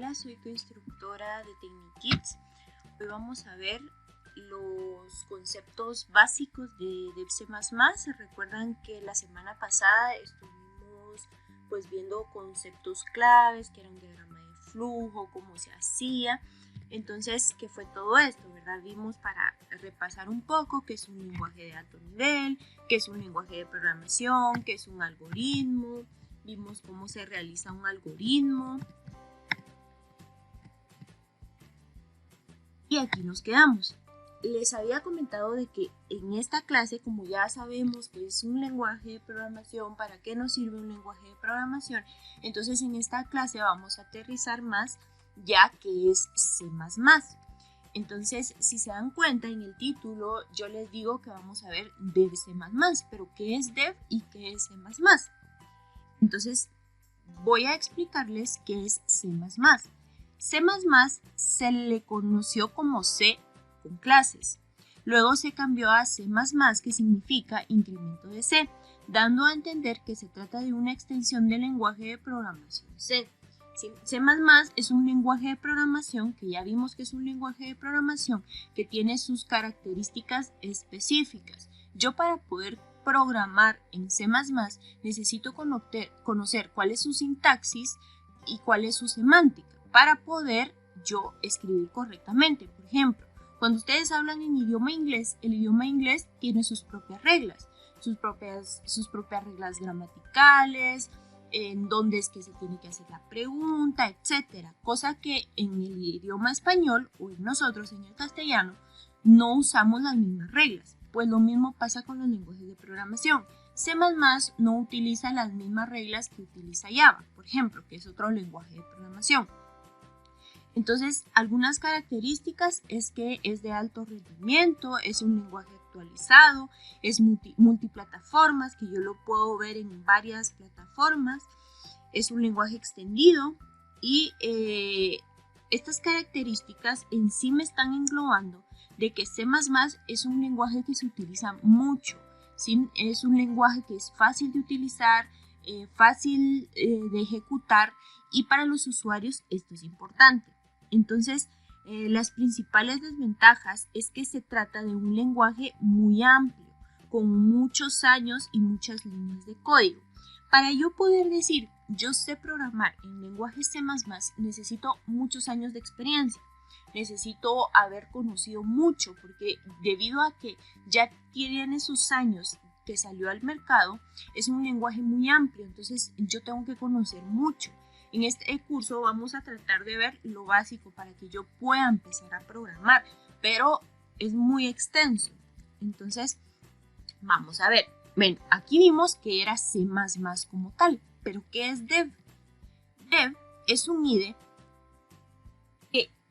Hola, soy tu instructora de Technikids. Hoy vamos a ver los conceptos básicos de C++. Se recuerdan que la semana pasada estuvimos viendo conceptos claves, que era un diagrama de flujo, cómo se hacía. Entonces, ¿qué fue todo esto, verdad? Vimos para repasar un poco qué es un lenguaje de alto nivel, qué es un lenguaje de programación, qué es un algoritmo. Vimos cómo se realiza un algoritmo. Y aquí nos quedamos. Les había comentado de que en esta clase, como ya sabemos que es un lenguaje de programación, ¿para qué nos sirve un lenguaje de programación? Entonces en esta clase vamos a aterrizar más ya que es C++. Entonces, si se dan cuenta en el título, yo les digo que vamos a ver Dev C++, pero ¿qué es Dev y qué es C++? Entonces, voy a explicarles qué es C++. C++ se le conoció como C con clases. Luego se cambió a C++, que significa incremento de C, dando a entender que se trata de una extensión del lenguaje de programación C. C++ es un lenguaje de programación que ya vimos que es un lenguaje de programación que tiene sus características específicas. Yo para poder programar en C++ necesito conocer cuál es su sintaxis y cuál es su semántica para poder yo escribir correctamente. Por ejemplo, cuando ustedes hablan en idioma inglés, el idioma inglés tiene sus propias reglas, sus propias reglas gramaticales, en dónde es que se tiene que hacer la pregunta, etcétera. Cosa que en el idioma español o en nosotros en el castellano no usamos las mismas reglas. Pues lo mismo pasa con los lenguajes de programación. C++ no utiliza las mismas reglas que utiliza Java, por ejemplo, que es otro lenguaje de programación. Entonces, algunas características es que es de alto rendimiento, es un lenguaje actualizado, es multiplataformas, que yo lo puedo ver en varias plataformas, es un lenguaje extendido y estas características en sí me están englobando de que C++ es un lenguaje que se utiliza mucho, ¿sí? Es un lenguaje que es fácil de utilizar, fácil de ejecutar y para los usuarios esto es importante. Entonces, las principales desventajas es que se trata de un lenguaje muy amplio, con muchos años y muchas líneas de código. Para yo poder decir, yo sé programar en lenguaje C++, necesito muchos años de experiencia. Necesito haber conocido mucho, porque debido a que ya tiene sus años que salió al mercado, es un lenguaje muy amplio, entonces yo tengo que conocer mucho. En este curso vamos a tratar de ver lo básico para que yo pueda empezar a programar, pero es muy extenso. Entonces, vamos a ver. Ven, aquí vimos que era C++ como tal, pero ¿qué es Dev? Dev es un IDE.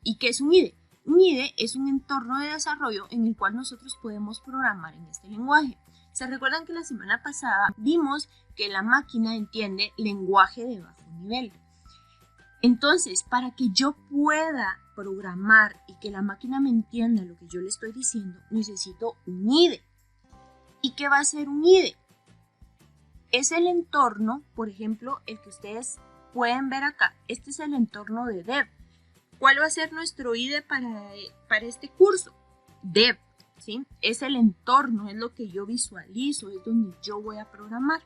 ¿Y qué es un IDE? Un IDE es un entorno de desarrollo en el cual nosotros podemos programar en este lenguaje. ¿Se recuerdan que la semana pasada vimos que la máquina entiende lenguaje de bajo nivel? Entonces, para que yo pueda programar y que la máquina me entienda lo que yo le estoy diciendo, necesito un IDE. ¿Y qué va a ser un IDE? Es el entorno, por ejemplo, el que ustedes pueden ver acá. Este es el entorno de Dev. ¿Cuál va a ser nuestro IDE para este curso? Dev, ¿sí? Es el entorno, es lo que yo visualizo, es donde yo voy a programar.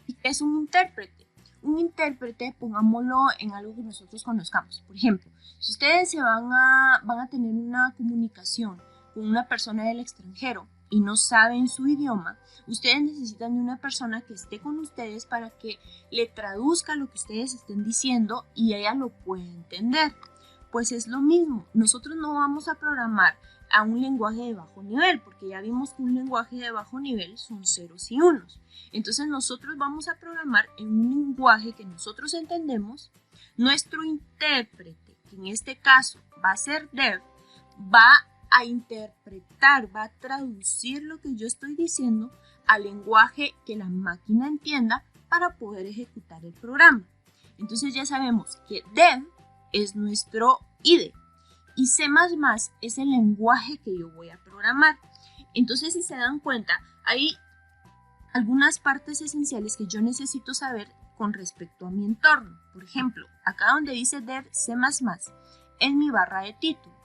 ¿Y qué es un intérprete? Un intérprete, pongámoslo en algo que nosotros conozcamos. Por ejemplo, si ustedes van a tener una comunicación con una persona del extranjero y no saben su idioma, ustedes necesitan de una persona que esté con ustedes para que le traduzca lo que ustedes estén diciendo y ella lo pueda entender. Pues es lo mismo, nosotros no vamos a programar a un lenguaje de bajo nivel, porque ya vimos que un lenguaje de bajo nivel son ceros y unos. Entonces nosotros vamos a programar en un lenguaje que nosotros entendemos. Nuestro intérprete, que en este caso va a ser Dev, va a interpretar, va a traducir lo que yo estoy diciendo al lenguaje que la máquina entienda para poder ejecutar el programa. Entonces ya sabemos que Dev es nuestro IDE y C++ es el lenguaje que yo voy a programar. Entonces, si se dan cuenta, hay algunas partes esenciales que yo necesito saber con respecto a mi entorno. Por ejemplo, acá donde dice Dev C++, en mi barra de título,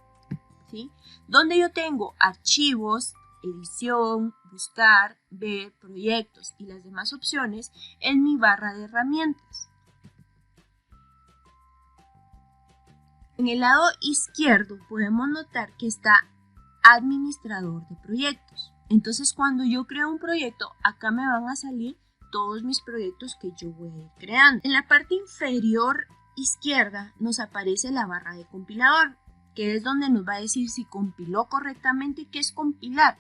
¿sí? Donde yo tengo archivos, edición, buscar, ver, proyectos y las demás opciones en mi barra de herramientas. En el lado izquierdo podemos notar que está administrador de proyectos. Entonces, cuando yo creo un proyecto, acá me van a salir todos mis proyectos que yo voy a ir creando. En la parte inferior izquierda nos aparece la barra de compilador, que es donde nos va a decir si compiló correctamente. ¿Qué es compilar?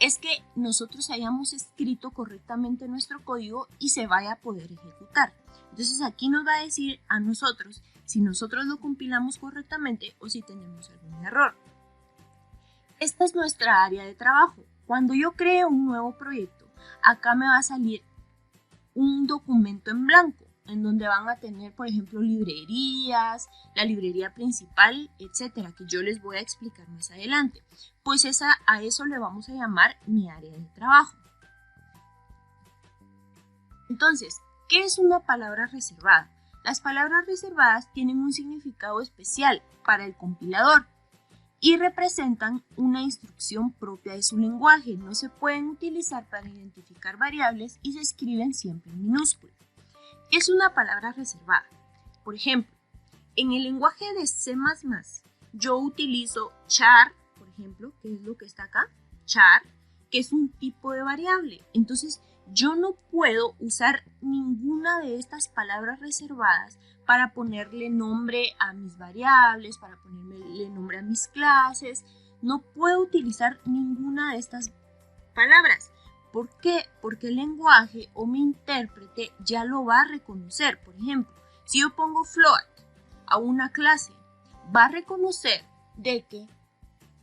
Es que nosotros hayamos escrito correctamente nuestro código y se vaya a poder ejecutar. Entonces aquí nos va a decir a nosotros si nosotros lo compilamos correctamente o si tenemos algún error. Esta es nuestra área de trabajo. Cuando yo creo un nuevo proyecto, acá me va a salir un documento en blanco, en donde van a tener, por ejemplo, librerías, la librería principal, etcétera, que yo les voy a explicar más adelante. Pues a eso le vamos a llamar mi área de trabajo. Entonces, ¿qué es una palabra reservada? Las palabras reservadas tienen un significado especial para el compilador y representan una instrucción propia de su lenguaje. No se pueden utilizar para identificar variables y se escriben siempre en minúscula. ¿Qué es una palabra reservada? Por ejemplo, en el lenguaje de C++, yo utilizo char, por ejemplo, que es lo que está acá, char, que es un tipo de variable. Entonces, yo no puedo usar ninguna de estas palabras reservadas para ponerle nombre a mis variables, para ponerle nombre a mis clases. No puedo utilizar ninguna de estas palabras. ¿Por qué? Porque el lenguaje o mi intérprete ya lo va a reconocer. Por ejemplo, si yo pongo float a una clase, va a reconocer de que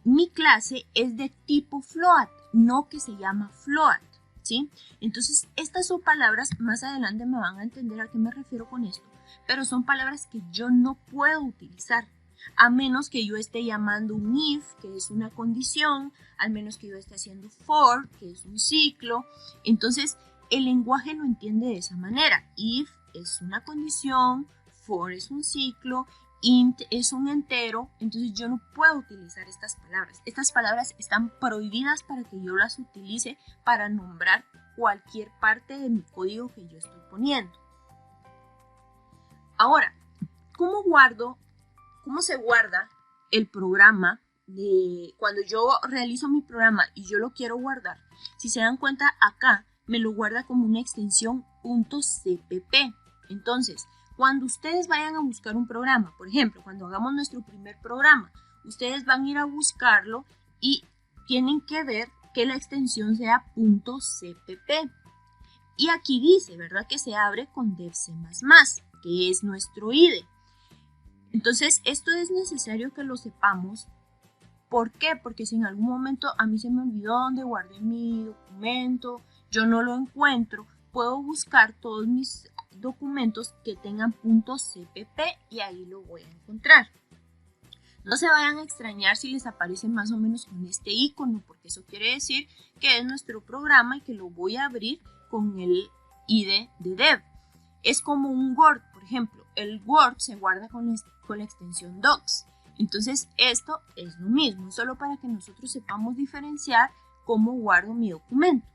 mi clase es de tipo float, no que se llama float, ¿sí? Entonces, estas son palabras, más adelante me van a entender a qué me refiero con esto, pero son palabras que yo no puedo utilizar, a menos que yo esté llamando un if, que es una condición, al menos que yo esté haciendo for, que es un ciclo. Entonces, el lenguaje lo entiende de esa manera. If es una condición, for es un ciclo, int es un entero, entonces yo no puedo utilizar estas palabras. Estas palabras están prohibidas para que yo las utilice para nombrar cualquier parte de mi código que yo estoy poniendo. Ahora, ¿cómo se guarda el programa cuando yo realizo mi programa y yo lo quiero guardar? Si se dan cuenta, acá me lo guarda como una extensión .cpp. Entonces, cuando ustedes vayan a buscar un programa, por ejemplo, cuando hagamos nuestro primer programa, ustedes van a ir a buscarlo y tienen que ver que la extensión sea .cpp. Y aquí dice, ¿verdad?, que se abre con dev C++, que es nuestro IDE. Entonces, esto es necesario que lo sepamos. ¿Por qué? Porque si en algún momento a mí se me olvidó dónde guardé mi documento, yo no lo encuentro, puedo buscar todos mis documentos que tengan .cpp y ahí lo voy a encontrar. No se vayan a extrañar si les aparece más o menos con este icono, porque eso quiere decir que es nuestro programa y que lo voy a abrir con el IDE de dev. Es como un Word, por ejemplo. El Word se guarda con la extensión docs. Entonces, esto es lo mismo, solo para que nosotros sepamos diferenciar cómo guardo mi documento.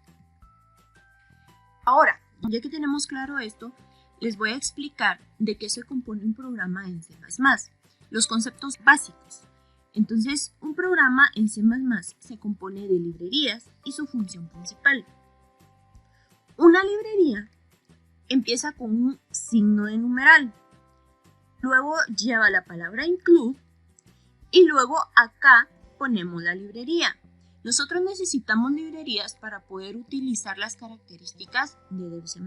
Ahora, ya que tenemos claro esto, les voy a explicar de qué se compone un programa en C++, los conceptos básicos. Entonces, un programa en C++ se compone de librerías y su función principal. Una librería empieza con un signo de numeral, luego lleva la palabra include y luego acá ponemos la librería. Nosotros necesitamos librerías para poder utilizar las características de dev C++.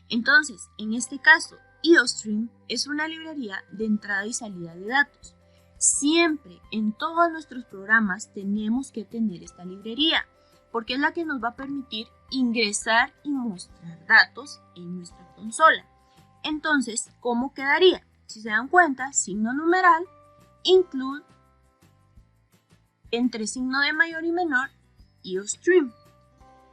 Entonces, en este caso, IOStream es una librería de entrada y salida de datos. Siempre, en todos nuestros programas, tenemos que tener esta librería, porque es la que nos va a permitir ingresar y mostrar datos en nuestra consola. Entonces, ¿cómo quedaría? Si se dan cuenta, signo numeral, include, entre signo de mayor y menor, IOStream.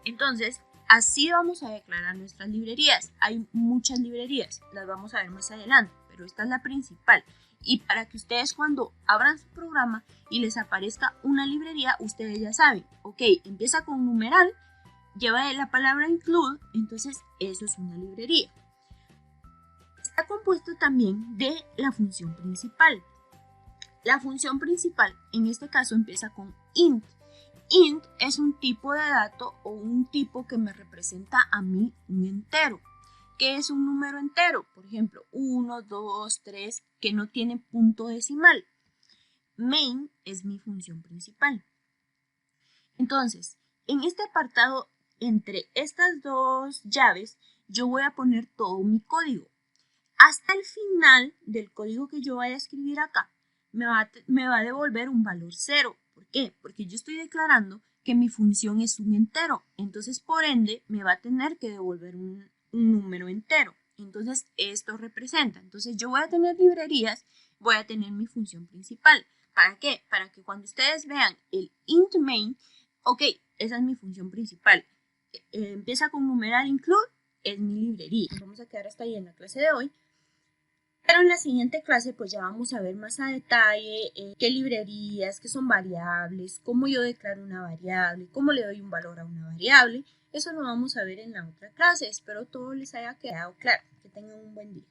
Entonces, Así vamos a declarar nuestras librerías. Hay muchas librerías, las vamos a ver más adelante, pero esta es la principal. Y para que ustedes cuando abran su programa y les aparezca una librería, ustedes ya saben, ok, empieza con numeral, lleva la palabra include, entonces eso es una librería. Está compuesto también de la función principal. La función principal en este caso empieza con int. Int es un tipo de dato o un tipo que me representa a mí un entero. ¿Qué es un número entero? Por ejemplo, 1, 2, 3, que no tiene punto decimal. Main es mi función principal. Entonces, en este apartado, entre estas dos llaves, yo voy a poner todo mi código. Hasta el final del código que yo vaya a escribir acá, me va a devolver un valor 0. ¿Por qué? Porque yo estoy declarando que mi función es un entero. Entonces, por ende, me va a tener que devolver un número entero. Entonces, esto representa. Entonces, yo voy a tener librerías, voy a tener mi función principal. ¿Para qué? Para que cuando ustedes vean el int main, ok, esa es mi función principal. Empieza con numeral include, es mi librería. Vamos a quedar hasta ahí en la clase de hoy. Pero en la siguiente clase pues ya vamos a ver más a detalle qué librerías, qué son variables, cómo yo declaro una variable, cómo le doy un valor a una variable. Eso lo vamos a ver en la otra clase. Espero todo les haya quedado claro. Que tengan un buen día.